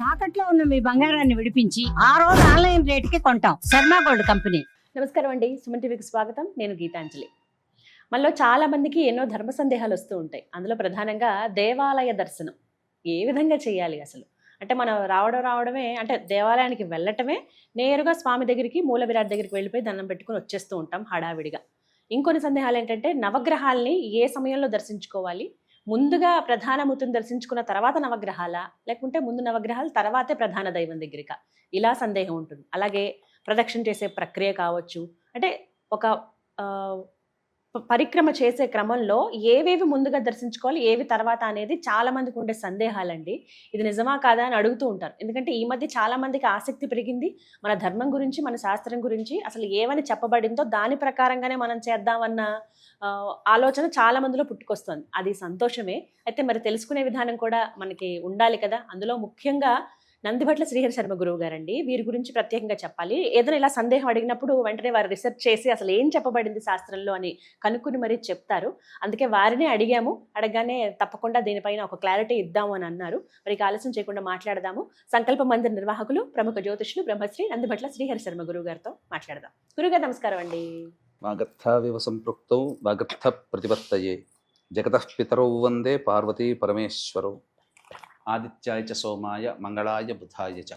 తాకట్లో ఉన్న మీ బంగారాన్ని విడిపించి ఆ రోజు ఆన్లైన్ రేటుకి కొంటాం. Sharma gold company. నమస్కారం అండి, సుమన్ టీవీకి స్వాగతం. నేను గీతాంజలి. మనలో చాలా మందికి ఎన్నో ధర్మ సందేహాలు వస్తూ ఉంటాయి. అందులో ప్రధానంగా దేవాలయ దర్శనం ఏ విధంగా చేయాలి అసలు? అంటే మనం రావడమే అంటే దేవాలయానికి వెళ్ళటమే, నేరుగా స్వామి దగ్గరికి మూల విరాట్ దగ్గరికి వెళ్ళిపోయి దండం పెట్టుకుని వచ్చేస్తూ ఉంటాం హడావిడిగా. ఇంకొన్ని సందేహాలు ఏంటంటే నవగ్రహాల్ని ఏ సమయంలో దర్శించుకోవాలి, ముందుగా ప్రధానమూర్తిని దర్శించుకున్న తర్వాత నవగ్రహాల, లేకుంటే ముందు నవగ్రహాలు తర్వాతే ప్రధాన దైవం దగ్గరిక, ఇలా సందేహం ఉంటుంది. అలాగే ప్రదక్షిణ చేసే ప్రక్రియ కావచ్చు, అంటే ఒక పరిక్రమ చేసే క్రమంలో ఏవేవి ముందుగా దర్శించుకోవాలి, ఏవి తర్వాత అనేది చాలా మందికి ఉండే సందేహాలండి. ఇది నిజమా కాదా అని అడుగుతూ ఉంటారు. ఎందుకంటే ఈ మధ్య చాలా మందికి ఆసక్తి పెరిగింది. మన ధర్మం గురించి, మన శాస్త్రం గురించి అసలు ఏమని చెప్పబడిందో దాని ప్రకారంగానే మనం చేద్దామన్న ఆలోచన చాలా మందిలో పుట్టుకొస్తుంది. అది సంతోషమే. అయితే మరి తెలుసుకునే విధానం కూడా మనకి ఉండాలి కదా. అందులో ముఖ్యంగా నందిభట్ల శ్రీహరి శర్మ గురువు గారండి, వీరి గురించి ప్రత్యేకంగా చెప్పాలి. ఏదైనా ఇలా సందేహం అడిగినప్పుడు వెంటనే వారు రీసెర్చ్ చేసి అసలు ఏం చెప్పబడింది శాస్త్రంలో అని కనుక్కుని మరీ చెప్తారు. అందుకే వారినే అడిగాము. అడగగానే తప్పకుండా దీనిపైన ఒక క్లారిటీ ఇద్దాము అని అన్నారు. మరి ఆలస్యం చేయకుండా మాట్లాడదాము. సంకల్ప మందిర నిర్వాహకులు, ప్రముఖ జ్యోతిష్యులు బ్రహ్మశ్రీ నందిభట్ల శ్రీహరి శర్మ గురువు గారితో మాట్లాడదాం. గురుగారు నమస్కారం అండి. వాగర్థావివ సంపృక్తౌ వాగర్థ ప్రతిపత్తయే జగతః పితరౌ వందే పార్వతీ పరమేశ్వరౌ ఆదిత్యాయ చ సోమాయ మంగళాయ బుధాయ చ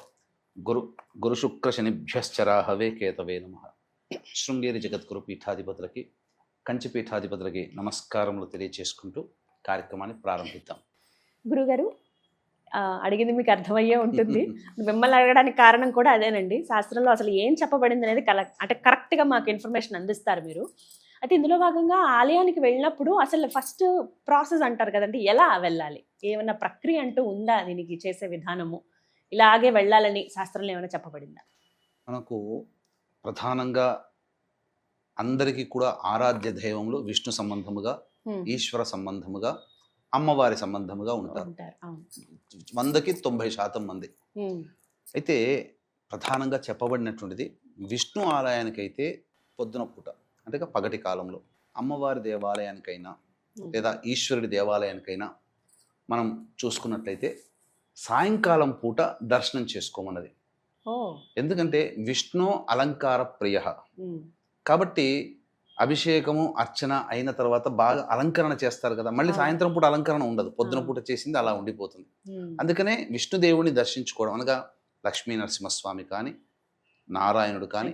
గురుశుక్ర శనిభ్యశ్చ రాహవే కేతవే నమః. శృంగేరి జగద్గురు పీఠాధిపతులకి, కంచి పీఠాధిపతులకి నమస్కారములు తెలియచేసుకుంటూ కార్యక్రమాన్ని ప్రారంభిద్దాం. గురుగారు, అడిగింది మీకు అర్థమయ్యే ఉంటుంది. మిమ్మల్ని అడగడానికి కారణం కూడా అదేనండి. శాస్త్రంలో అసలు ఏం చెప్పబడింది అనేది అంటే కరెక్ట్గా మాకు ఇన్ఫర్మేషన్ అందిస్తారు మీరు. అయితే ఇందులో భాగంగా ఆలయానికి వెళ్ళినప్పుడు అసలు ఫస్ట్ ప్రాసెస్ అంటారు కదండి, ఎలా వెళ్ళాలి? ఏమన్నా ప్రక్రియ అంటూ ఉందా దీనికి, చేసే విధానము ఇలాగే వెళ్ళాలని శాస్త్రంలో ఏమైనా చెప్పబడిందా? మనకు ప్రధానంగా అందరికీ కూడా ఆరాధ్య దైవములు విష్ణు సంబంధముగా, ఈశ్వర సంబంధముగా, అమ్మవారి సంబంధముగా ఉంటారు. 100కి 90% మంది. అయితే ప్రధానంగా చెప్పబడినటువంటిది విష్ణు ఆలయానికైతే పొద్దున పూట, అంటే పగటి కాలంలో, అమ్మవారి దేవాలయానికైనా లేదా ఈశ్వరుడి దేవాలయానికైనా మనం చూసుకున్నట్లయితే సాయంకాలం పూట దర్శనం చేసుకోమన్నది. ఎందుకంటే విష్ణు అలంకార ప్రియ కాబట్టి అభిషేకము అర్చన అయిన తర్వాత బాగా అలంకరణ చేస్తారు కదా, మళ్ళీ సాయంత్రం పూట అలంకరణ ఉండదు, పొద్దున పూట చేసింది అలా ఉండిపోతుంది. అందుకనే విష్ణుదేవుని దర్శించుకోవడం అనగా లక్ష్మీ నరసింహస్వామి కానీ, నారాయణుడు కానీ,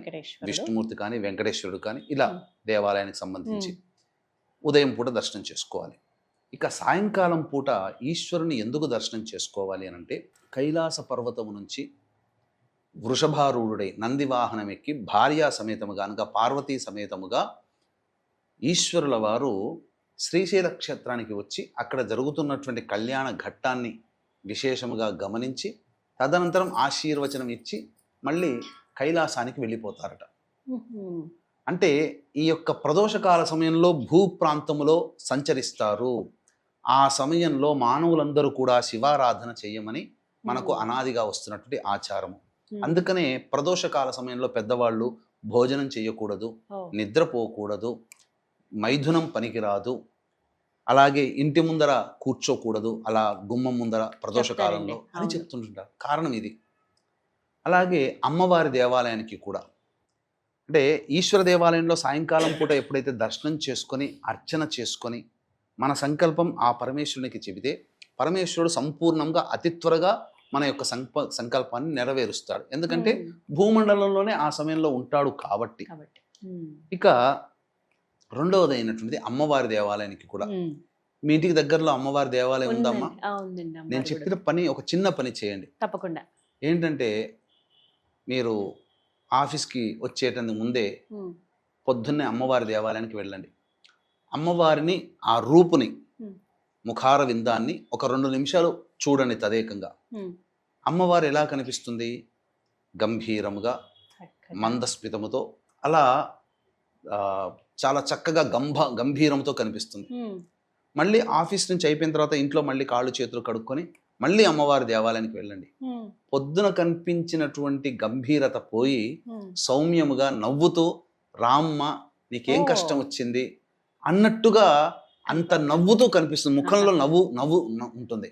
విష్ణుమూర్తి కానీ, వెంకటేశ్వరుడు కానీ, ఇలా దేవాలయానికి సంబంధించి ఉదయం పూట దర్శనం చేసుకోవాలి. ఇక సాయంకాలం పూట ఈశ్వరుని ఎందుకు దర్శనం చేసుకోవాలి అని అంటే, కైలాస పర్వతము నుంచి వృషభారూఢుడై నందివాహనం ఎక్కి భార్యా సమేతముగా అనగా పార్వతీ సమేతముగా ఈశ్వరుల వారు శ్రీశైల క్షేత్రానికి వచ్చి అక్కడ జరుగుతున్నటువంటి కళ్యాణ ఘట్టాన్ని విశేషముగా గమనించి తదనంతరం ఆశీర్వచనం ఇచ్చి మళ్ళీ కైలాసానికి వెళ్ళిపోతారట. అంటే ఈ యొక్క ప్రదోషకాల సమయంలో భూప్రాంతములో సంచరిస్తారు. ఆ సమయంలో మానవులందరూ కూడా శివారాధన చేయమని మనకు అనాదిగా వస్తున్నటువంటి ఆచారము. అందుకనే ప్రదోషకాల సమయంలో పెద్దవాళ్ళు భోజనం చేయకూడదు, నిద్రపోకూడదు, మైథునం పనికిరాదు, అలాగే ఇంటి ముందర కూర్చోకూడదు, అలా గుమ్మం ముందర ప్రదోషకాలంలో అని చెప్తుంటారు. కారణం ఇది. అలాగే అమ్మవారి దేవాలయానికి కూడా, అంటే ఈశ్వర దేవాలయంలో సాయంకాలం పూట ఎప్పుడైతే దర్శనం చేసుకొని అర్చన చేసుకొని మన సంకల్పం ఆ పరమేశ్వరునికి చెబితే పరమేశ్వరుడు సంపూర్ణంగా అతి త్వరగా మన యొక్క సంకల్పాన్ని నెరవేరుస్తాడు. ఎందుకంటే భూమండలంలోనే ఆ సమయంలో ఉంటాడు కాబట్టి. ఇక రెండవది అయినటువంటిది అమ్మవారి దేవాలయానికి కూడా. మీ ఇంటికి దగ్గరలో అమ్మవారి దేవాలయం ఉందమ్మా? నేను చెప్పిన పని, ఒక చిన్న పని చేయండి తప్పకుండా. ఏంటంటే, మీరు ఆఫీస్కి వచ్చేటందుకు ముందే పొద్దున్నే అమ్మవారి దేవాలయానికి వెళ్ళండి. అమ్మవారిని, ఆ రూపుని, ముఖార విందాన్ని ఒక 2 నిమిషాలు చూడండి తదేకంగా. అమ్మవారు ఎలా కనిపిస్తుంది? గంభీరముగా, మందస్మితముతో, అలా చాలా చక్కగా గంభీరంతో కనిపిస్తుంది. మళ్ళీ ఆఫీస్ నుంచి అయిపోయిన తర్వాత ఇంట్లో మళ్ళీ కాళ్ళు చేతులు కడుక్కొని మళ్ళీ అమ్మవారి దేవాలయానికి వెళ్ళండి. పొద్దున కనిపించినటువంటి గంభీరత పోయి సౌమ్యముగా నవ్వుతూ, రామ్మ నీకేం కష్టం వచ్చింది అన్నట్టుగా అంత నవ్వుతూ కనిపిస్తుంది. ముఖంలో నవ్వు ఉంటుంది.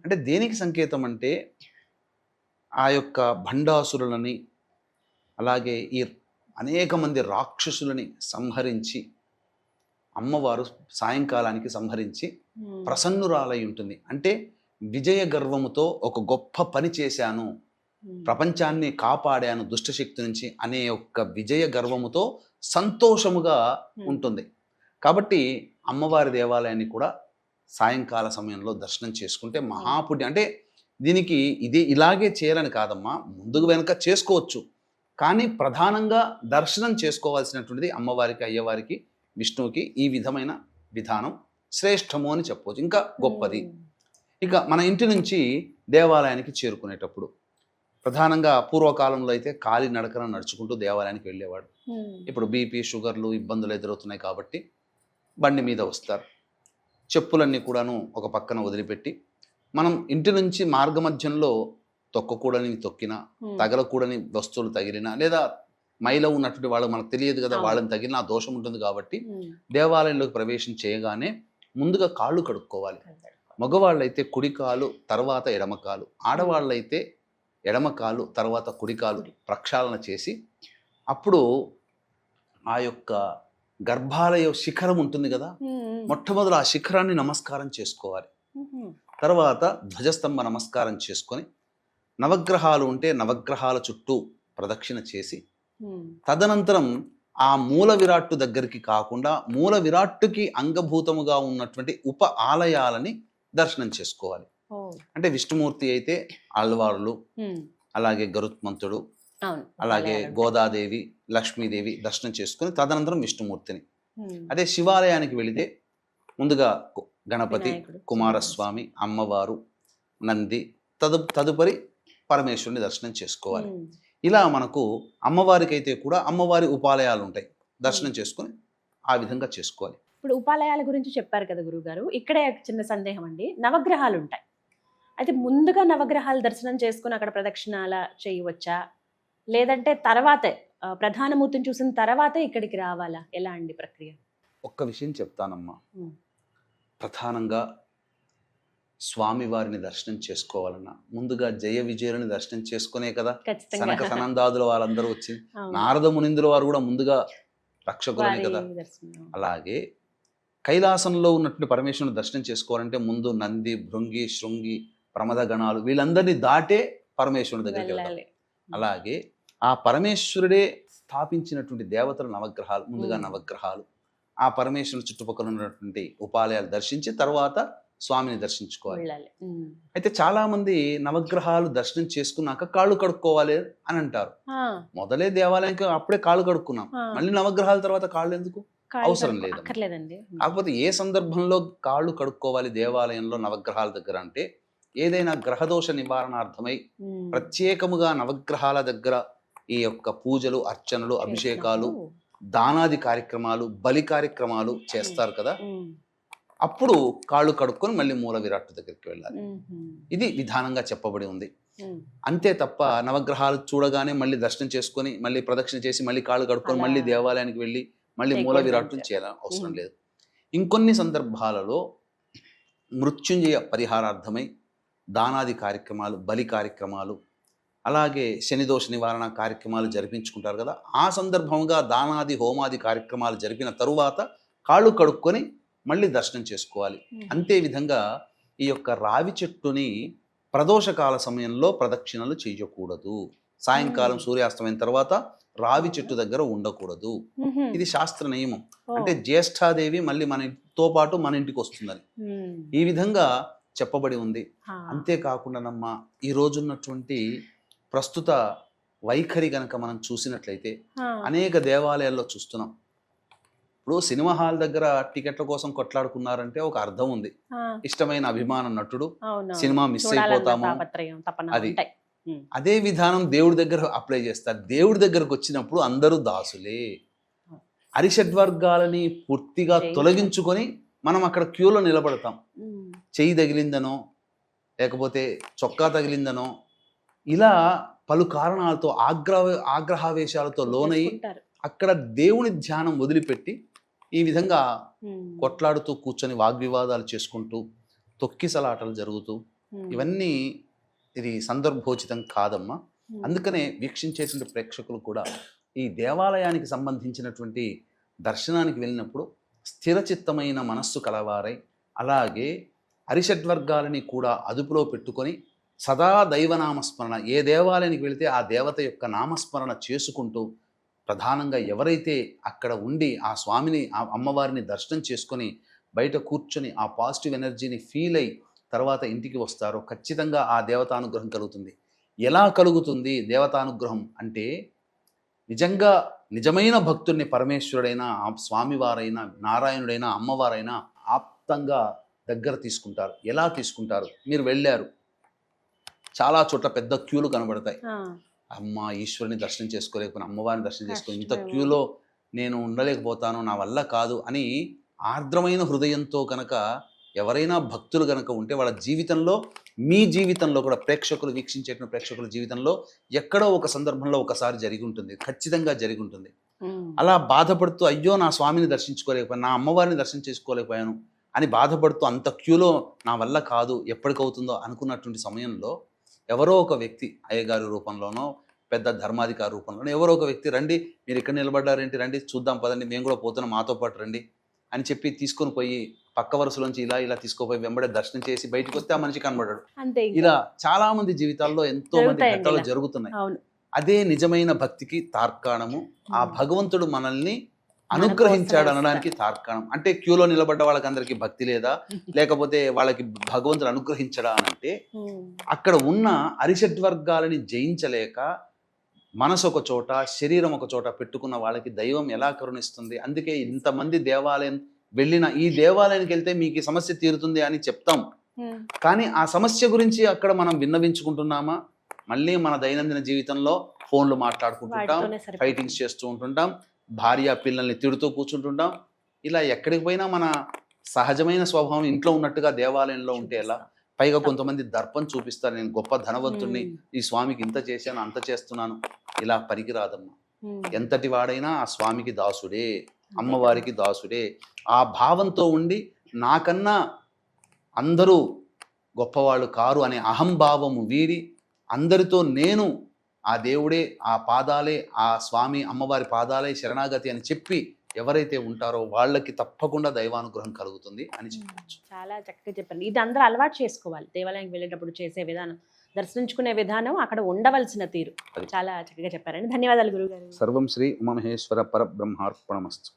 అంటే దేనికి సంకేతం అంటే, ఆ యొక్క భండాసురులని అలాగే ఈ అనేక మంది రాక్షసులని సంహరించి అమ్మవారు సాయంకాలానికి సంహరించి ప్రసన్నురాలై ఉంటుంది. అంటే విజయ గర్వముతో ఒక గొప్ప పని చేశాను, ప్రపంచాన్ని కాపాడాను దుష్టశక్తి నుంచి అనే యొక్క విజయ గర్వముతో సంతోషముగా ఉంటుంది. కాబట్టి అమ్మవారి దేవాలయాన్ని కూడా సాయంకాల సమయంలో దర్శనం చేసుకుంటే మహాపుణ్యం. అంటే దీనికి ఇలాగే చేయాలని కాదమ్మా, ముందుకు వెనక చేసుకోవచ్చు, కానీ ప్రధానంగా దర్శనం చేసుకోవాల్సినటువంటిది అమ్మవారికి, అయ్యవారికి, విష్ణువుకి ఈ విధమైన విధానం శ్రేష్టము అని చెప్పవచ్చు, ఇంకా గొప్పది. ఇక మన ఇంటి నుంచి దేవాలయానికి చేరుకునేటప్పుడు ప్రధానంగా పూర్వకాలంలో అయితే కాలి నడకన నడుచుకుంటూ దేవాలయానికి వెళ్ళేవాడు. ఇప్పుడు బీపీ, షుగర్లు ఇబ్బందులు ఎదురవుతున్నాయి కాబట్టి బండి మీద వస్తారు. చెప్పులన్నీ కూడాను ఒక పక్కన వదిలిపెట్టి మనం ఇంటి నుంచి మార్గమధ్యంలో తొక్కకూడని తొక్కినా, తగలకూడని వస్తువులు తగిలినా, లేదా మైలో ఉన్నటువంటి వాళ్ళు మనకు తెలియదు కదా, వాళ్ళని తగిలిన ఆ దోషం ఉంటుంది. కాబట్టి దేవాలయంలోకి ప్రవేశం చేయగానే ముందుగా కాళ్ళు కడుక్కోవాలి. మగవాళ్ళైతే కుడికాలు తర్వాత ఎడమకాలు, ఆడవాళ్ళైతే ఎడమకాలు తర్వాత కుడికాలు ప్రక్షాళన చేసి అప్పుడు ఆ యొక్క గర్భాలయ శిఖరం ఉంటుంది కదా, మొట్టమొదలు ఆ శిఖరాన్ని నమస్కారం చేసుకోవాలి. తర్వాత ధ్వజస్తంభ నమస్కారం చేసుకొని నవగ్రహాలు ఉంటే నవగ్రహాల చుట్టూ ప్రదక్షిణ చేసి తదనంతరం ఆ మూల విరాట్టు దగ్గరికి కాకుండా మూల విరాట్టుకి అంగభూతముగా ఉన్నటువంటి ఉప ఆలయాలని దర్శనం చేసుకోవాలి. అంటే విష్ణుమూర్తి అయితే ఆళ్వార్లు, అలాగే గరుత్మంతుడు, అలాగే గోదాదేవి, లక్ష్మీదేవి దర్శనం చేసుకుని తదనంతరం విష్ణుమూర్తిని. అదే శివాలయానికి వెళితే ముందుగా గణపతి, కుమారస్వామి, అమ్మవారు, నంది, తదుపరి పరమేశ్వరుని దర్శనం చేసుకోవాలి. ఇలా మనకు అమ్మవారికి అయితే కూడా అమ్మవారి ఉపాలయాలు ఉంటాయి, దర్శనం చేసుకొని ఆ విధంగా చేసుకోవాలి. ఇప్పుడు ఉపాలయాల గురించి చెప్పారు కదా గురుగారు, ఇక్కడే చిన్న సందేహం అండి. నవగ్రహాలు ఉంటాయి, అయితే ముందుగా నవగ్రహాలు దర్శనం చేసుకుని అక్కడ ప్రదక్షిణాల చేయవచ్చా, లేదంటే తర్వాతే ప్రధానమూర్తిని చూసిన తర్వాతే ఇక్కడికి రావాలా, ఎలా అండి ప్రక్రియ? ఒక్క విషయం చెప్తానమ్మా. ప్రధానంగా స్వామివారిని దర్శనం చేసుకోవాలన్నా ముందుగా జయ విజయులని దర్శనం చేసుకునే కదా సనక సనందాదుల వాళ్ళందరూ వచ్చి, నారద మునిందుల వారు కూడా ముందుగా రక్షకులనే కదా. అలాగే కైలాసంలో ఉన్నటువంటి పరమేశ్వరుని దర్శనం చేసుకోవాలంటే ముందు నంది, భృంగి, శృంగి, ప్రమద గణాలు వీళ్ళందరినీ దాటే పరమేశ్వరుని దగ్గరికి వెళ్తారు. అలాగే ఆ పరమేశ్వరుడే స్థాపించినటువంటి దేవతల నవగ్రహాలు, ముందుగా నవగ్రహాలు, ఆ పరమేశ్వరుని చుట్టుపక్కల ఉన్నటువంటి ఉపాలయాలు దర్శించి తర్వాత స్వామిని దర్శించుకోవాలి. అయితే చాలా మంది నవగ్రహాలు దర్శనం చేసుకున్నాక కాళ్ళు కడుక్కోవాలి అని అంటారు. మొదలే దేవాలయానికి అప్పుడే కాళ్ళు కడుక్కున్నాం, మళ్ళీ నవగ్రహాల తర్వాత కాళ్ళు ఎందుకు? అవసరం లేదు. కాకపోతే ఏ సందర్భంలో కాళ్ళు కడుక్కోవాలి దేవాలయంలో నవగ్రహాల దగ్గర అంటే, ఏదైనా గ్రహదోష నివారణార్థమై ప్రత్యేకముగా నవగ్రహాల దగ్గర ఈ యొక్క పూజలు, అర్చనలు, అభిషేకాలు, దానాది కార్యక్రమాలు, బలి కార్యక్రమాలు చేస్తారు కదా, అప్పుడు కాళ్ళు కడుక్కొని మళ్ళీ మూల విరాట్టు దగ్గరికి వెళ్ళాలి. ఇది విధానంగా చెప్పబడి ఉంది. అంతే తప్ప నవగ్రహాలు చూడగానే మళ్ళీ దర్శనం చేసుకొని మళ్ళీ ప్రదక్షిణ చేసి మళ్ళీ కాళ్ళు కడుక్కొని మళ్ళీ దేవాలయానికి వెళ్ళి మళ్ళీ మూల విరాట్టు చేయాలని అవసరం లేదు. ఇంకొన్ని సందర్భాలలో మృత్యుంజయ పరిహారార్థమై దానాది కార్యక్రమాలు, బలి కార్యక్రమాలు, అలాగే శనిదోష నివారణ కార్యక్రమాలు జరిపించుకుంటారు కదా, ఆ సందర్భంగా దానాది హోమాది కార్యక్రమాలు జరిపిన తరువాత కాళ్ళు కడుక్కొని మళ్ళీ దర్శనం చేసుకోవాలి. అంతే విధంగా ఈ యొక్క రావి చెట్టుని ప్రదోషకాల సమయంలో ప్రదక్షిణలు చేయకూడదు. సాయంకాలం సూర్యాస్తమైన తర్వాత రావి చెట్టు దగ్గర ఉండకూడదు. ఇది శాస్త్ర నియమం. అంటే జ్యేష్ఠాదేవి మళ్ళీ మనతో పాటు మన ఇంటికి వస్తుందని ఈ విధంగా చెప్పబడి ఉంది. అంతేకాకుండా ఈ రోజున్నటువంటి ప్రస్తుత వైఖరి గనక మనం చూసినట్లయితే అనేక దేవాలయాల్లో చూస్తున్నాం. ఇప్పుడు సినిమా హాల్ దగ్గర టికెట్ల కోసం కొట్లాడుకున్నారంటే ఒక అర్థం ఉంది. ఇష్టమైన అభిమాన నటుడు, సినిమా మిస్ అయిపోతాము, అది అదే విధానం దేవుడి దగ్గర అప్లై చేస్తారు. దేవుడి దగ్గరకు వచ్చినప్పుడు అందరూ దాసులే. అరిషడ్వర్గాలని పూర్తిగా తొలగించుకొని మనం అక్కడ క్యూలో నిలబడతాం. చెయ్యి తగిలిందనో లేకపోతే చొక్కా తగిలిందనో ఇలా పలు కారణాలతో ఆగ్రహావేశాలతో లోనయ్యి అక్కడ దేవుని ధ్యానం వదిలిపెట్టి ఈ విధంగా కొట్లాడుతూ కూర్చొని వాగ్వివాదాలు చేసుకుంటూ తొక్కిసలాటలు జరుగుతూ ఇవన్నీ ఇది సందర్భోచితం కాదమ్మా. అందుకనే వీక్షించేటువంటి ప్రేక్షకులు కూడా ఈ దేవాలయానికి సంబంధించినటువంటి దర్శనానికి వెళ్ళినప్పుడు స్థిరచిత్తమైన మనస్సు కలవారై, అలాగే అరిషడ్వర్గాలని కూడా అదుపులో పెట్టుకొని సదా దైవనామస్మరణ, ఏ దేవాలయానికి వెళితే ఆ దేవత యొక్క నామస్మరణ చేసుకుంటూ, ప్రధానంగా ఎవరైతే అక్కడ ఉండి ఆ స్వామిని ఆ అమ్మవారిని దర్శనం చేసుకొని బయట కూర్చొని ఆ పాజిటివ్ ఎనర్జీని ఫీల్ అయి తర్వాత ఇంటికి వస్తారో ఖచ్చితంగా ఆ దేవతానుగ్రహం కలుగుతుంది. ఎలా కలుగుతుంది దేవతానుగ్రహం అంటే, నిజంగా నిజమైన భక్తుడిని పరమేశ్వరుడైనా, ఆ స్వామివారైనా, నారాయణుడైనా, అమ్మవారైనా ఆప్తంగా దగ్గర తీసుకుంటారు. ఎలా తీసుకుంటారు? మీరు వెళ్ళారు, చాలా చోట్ల పెద్ద క్యూలు కనబడతాయి. అమ్మ ఈశ్వరుని దర్శనం చేసుకోలేకపోయినా, అమ్మవారిని దర్శనం చేసుకొని ఇంత క్యూలో నేను ఉండలేకపోతాను, నా వల్ల కాదు అని ఆర్ద్రమైన హృదయంతో కనుక ఎవరైనా భక్తులు కనుక ఉంటే వాళ్ళ జీవితంలో, మీ జీవితంలో కూడా ప్రేక్షకులు వీక్షించేటువంటి ప్రేక్షకుల జీవితంలో ఎక్కడో ఒక సందర్భంలో ఒకసారి జరిగి ఉంటుంది, ఖచ్చితంగా జరిగి ఉంటుంది. అలా బాధపడుతూ అయ్యో నా స్వామిని దర్శించుకోలేకపోయాను, నా అమ్మవారిని దర్శనం చేసుకోలేకపోయాను అని బాధపడుతూ అంత క్యూలో నా వల్ల కాదు, ఎప్పటికవుతుందో అనుకున్నటువంటి సమయంలో ఎవరో ఒక వ్యక్తి అయ్యగారి రూపంలోనో పెద్ద ధర్మాధికారి రూపంలోనో ఎవరో ఒక వ్యక్తి, రండి మీరు ఇక్కడ నిలబడ్డారేంటి, రండి చూద్దాం పదండి, మేము కూడా పోతున్నాం మాతో పాటు రండి అని చెప్పి తీసుకొని పోయి పక్క వరుసలోంచి ఇలా తీసుకుపోయి వెంబడే దర్శనం చేసి బయటకు వస్తే ఆ మనిషి కనబడ్డాడు. ఇలా చాలా మంది జీవితాల్లో ఎంతో మంది ఘట్టాలు జరుగుతున్నాయి. అదే నిజమైన భక్తికి తార్కాణము. ఆ భగవంతుడు మనల్ని అనుగ్రహించాడు అనడానికి తార్కాణం. అంటే క్యూలో నిలబడ్డ వాళ్ళకందరికీ భక్తి లేదా, లేకపోతే వాళ్ళకి భగవంతుడు అనుగ్రహించడా అని అంటే, అక్కడ ఉన్న అరిషడ్వర్గాలని జయించలేక మనసు ఒక చోట, శరీరం ఒక చోట పెట్టుకున్న వాళ్ళకి దైవం ఎలా కరుణిస్తుంది. అందుకే ఇంతమంది దేవాలయం వెళ్ళిన, ఈ దేవాలయానికి వెళ్తే మీకు ఈ సమస్య తీరుతుంది అని చెప్తాం, కానీ ఆ సమస్య గురించి అక్కడ మనం విన్నవించుకుంటున్నామా? మళ్ళీ మన దైనందిన జీవితంలో ఫోన్లు మాట్లాడుకుంటుంటాం, ఫైటింగ్స్ చేస్తూ ఉంటుంటాం, భార్య పిల్లల్ని తిడుతూ కూర్చుంటుంటాం. ఇలా ఎక్కడికి పోయినా మన సహజమైన స్వభావం ఇంట్లో ఉన్నట్టుగా దేవాలయంలో ఉంటే ఎలా? పైగా కొంతమంది దర్పం చూపిస్తారు, నేను గొప్ప ధనవంతుడిని, ఈ స్వామికి ఇంత చేశాను అంత చేస్తున్నాను. ఇలా పనికిరాదమ్మా. ఎంతటి వాడైనా ఆ స్వామికి దాసుడే, అమ్మవారికి దాసుడే. ఆ భావంతో ఉండి నాకన్నా అందరూ గొప్పవాళ్ళు కారు అనే అహంభావము వీడి, అందరితో నేను ఆ దేవుడే, ఆ పాదాలే, ఆ స్వామి అమ్మవారి పాదాలే శరణాగతి అని చెప్పి ఎవరైతే ఉంటారో వాళ్ళకి తప్పకుండా దైవానుగ్రహం కలుగుతుంది అని చెప్పవచ్చు. చాలా చక్కగా చెప్పండి. ఇది అందరూ అలవాటు చేసుకోవాలి. దేవాలయానికి వెళ్ళేటప్పుడు చేసే విధానం, దర్శించుకునే విధానం, అక్కడ ఉండవలసిన తీరు చాలా చక్కగా చెప్పారండి. ధన్యవాదాలు గురుగారు. సర్వం శ్రీ ఉమామహేశ్వర పరబ్రహ్మార్పణమస్తు.